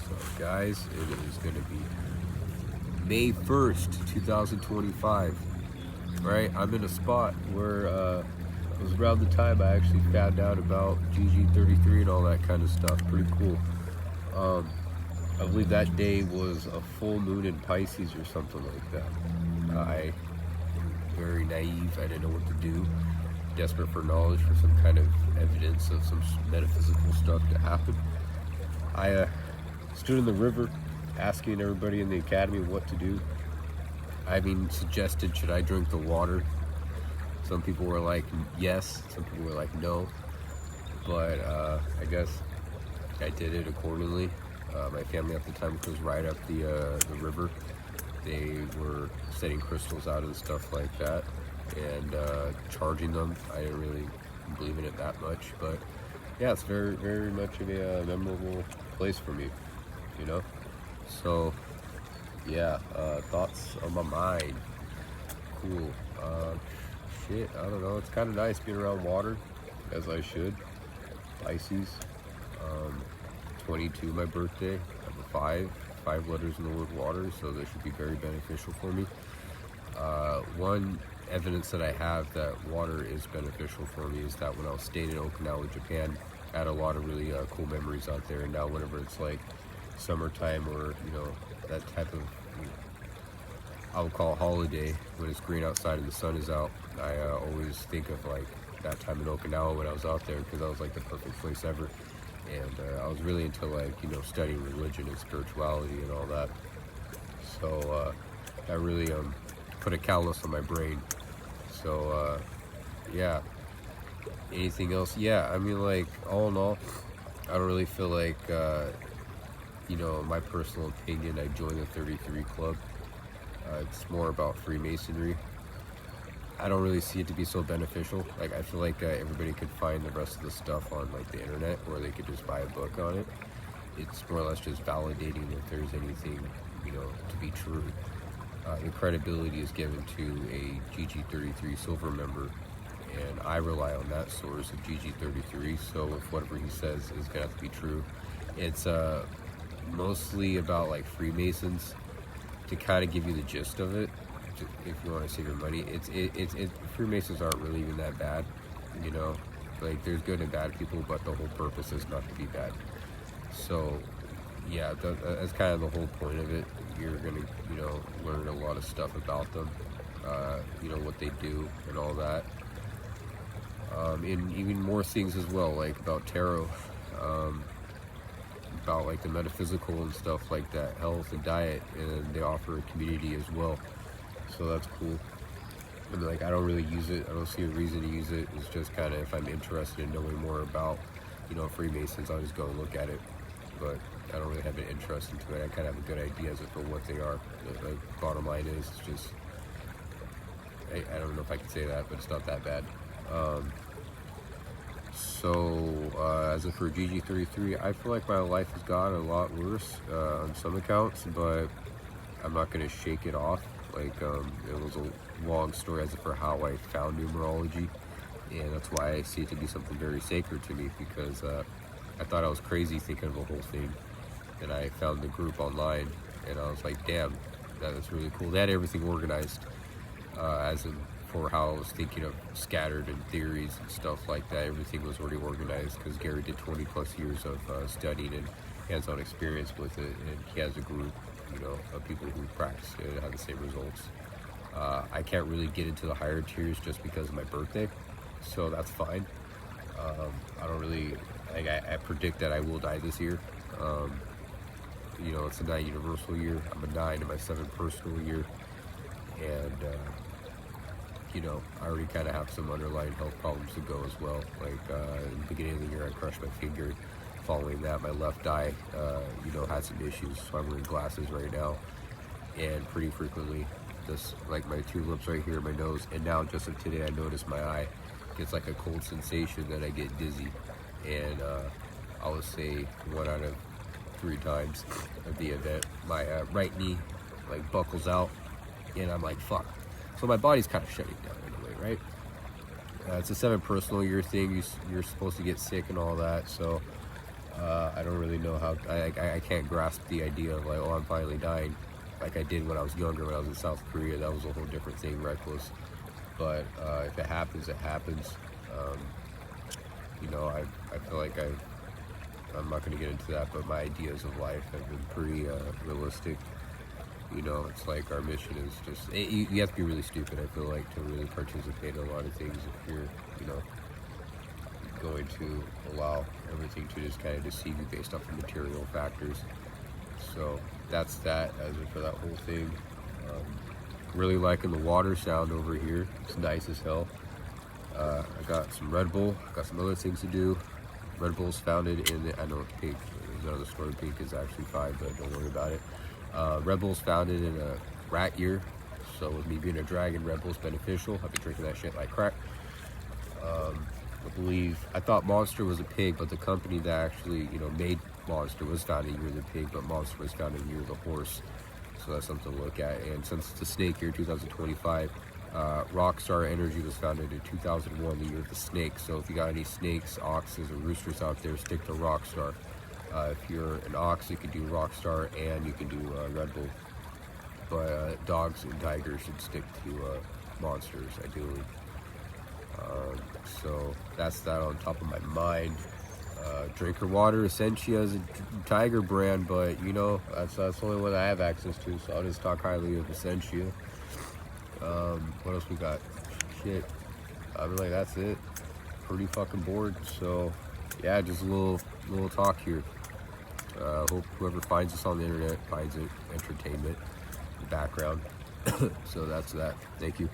So guys, it is going to be May 1st, 2025, right? I'm in a spot where it was around the time I actually found out about GG33 and all that kind of stuff. Pretty cool. Um, I believe that day was a full moon in Pisces or something like that. I very naive. I didn't know what to do. Desperate for knowledge, for some kind of evidence of some metaphysical stuff to happen. I stood in the river asking everybody in the academy what to do. I mean, suggested, should I drink the water? Some people were like, yes. Some people were like, no. But I guess I did it accordingly. My family at the time was right up the river. They were setting crystals out and stuff like that, and charging them. I didn't really believe in it that much, but yeah, it's very, very much of a memorable place for me, you know? So, yeah, thoughts on my mind. Cool. Shit, I don't know. It's kind of nice being around water, as I should. Pisces. 22, my birthday. I'm a 5 letters in the word water, so this should be very beneficial for me. One evidence that I have that water is beneficial for me is that when I was staying in Okinawa, Japan, I had a lot of really cool memories out there. And now whenever it's like summertime or, you know, that type of, I would call holiday, when it's green outside and the sun is out, I always think of like that time in Okinawa when I was out there, because that was like the perfect place ever. And I was really into, like, you know, studying religion and spirituality and all that. So that really put a callus on my brain. So yeah. Anything else? Yeah, I mean, like, all in all, I don't really feel like, you know, my personal opinion, I joined the 33 Club. It's more about Freemasonry. I don't really see it to be so beneficial. Like, I feel like everybody could find the rest of the stuff on, like, the internet, or they could just buy a book on it. It's more or less just validating if there's anything, you know, to be true. The credibility is given to a GG33 silver member, and I rely on that source of GG33, so if whatever he says is gonna have to be true. It's mostly about, like, Freemasons, to kind of give you the gist of it. If you want to save your money, Freemasons aren't really even that bad, you know. Like, there's good and bad people, but the whole purpose is not to be bad. So yeah, that's kind of the whole point of it. You're gonna, you know, learn a lot of stuff about them, you know, what they do and all that, and even more things as well, like about tarot, about like the metaphysical and stuff like that, health and diet, and they offer a community as well. So that's cool. And like, I don't really use it. I don't see a reason to use it. It's just kind of, if I'm interested in knowing more about, you know, Freemasons, I'll just go and look at it. But I don't really have an interest into it. I kind of have a good idea as for what they are. The bottom line is, it's just, I don't know if I can say that, but it's not that bad. As for GG33, I feel like my life has gotten a lot worse on some accounts, but I'm not going to shake it off. Like, it was a long story as for how I found numerology, and that's why I see it to be something very sacred to me, because I thought I was crazy thinking of the whole thing, and I found the group online, and I was like, damn, that's really cool. They had everything organized, as in for how I was thinking of scattered and theories and stuff like that. Everything was already organized, because Gary did 20 plus years of studying and hands-on experience with it, and he has a group, you know, of people who practice it and have the same results. I can't really get into the higher tiers just because of my birthday, so that's fine. I don't really, like, I predict that I will die this year. You know, it's a 9 universal year. I'm a 9 in my 7 personal year, and you know, I already kind of have some underlying health problems to go as well. Like, in the beginning of the year, I crushed my finger. Following that, my left eye, you know, had some issues, so I'm wearing glasses right now, and pretty frequently, just like my 2 lips right here, my nose, and now just of today, I noticed my eye gets like a cold sensation, that I get dizzy, and I would say 1 out of 3 times of the event, my right knee like buckles out, and I'm like, fuck. So my body's kind of shutting down in a way, right? It's a 7 personal year thing. You're supposed to get sick and all that, so I don't really know how. I can't grasp the idea of like, oh, I'm finally dying, like I did when I was younger, when I was in South Korea. That was a whole different thing, reckless. But if it happens, it happens. Um, you know, I feel like I'm not going to get into that, but my ideas of life have been pretty realistic. You know, it's like our mission is just, you have to be really stupid, I feel like, to really participate in a lot of things if you're, you know, going to allow everything to just kind of deceive you based off of material factors. So that's that as for that whole thing. Really liking the water sound over here. It's nice as hell. I got some Red Bull, got some other things to do. Red Bull's founded in I know it's pink, there's another story, pink is actually fine, but don't worry about it. Red Bull's founded in a rat year, so with me being a dragon, Red Bull's beneficial. I've been drinking that shit like crack. I thought Monster was a pig, but the company that actually, you know, made Monster was founded a year of the pig, but Monster was founded a year of the horse. So that's something to look at. And since it's a snake year, 2025, Rockstar Energy was founded in 2001, the year of the snake. So if you got any snakes, oxes, or roosters out there, stick to Rockstar. If you're an ox, you can do Rockstar and you can do Red Bull. But dogs and tigers should stick to Monsters, ideally. So that's that on top of my mind. Drinker Water, Essentia is a Tiger brand, but you know, that's the only one I have access to, so I'll just talk highly of Essentia. What else we got? Shit. I mean, like, that's it. Pretty fucking bored, so yeah, just a little talk here. Hope whoever finds us on the internet finds it entertainment in the background. So that's that. Thank you.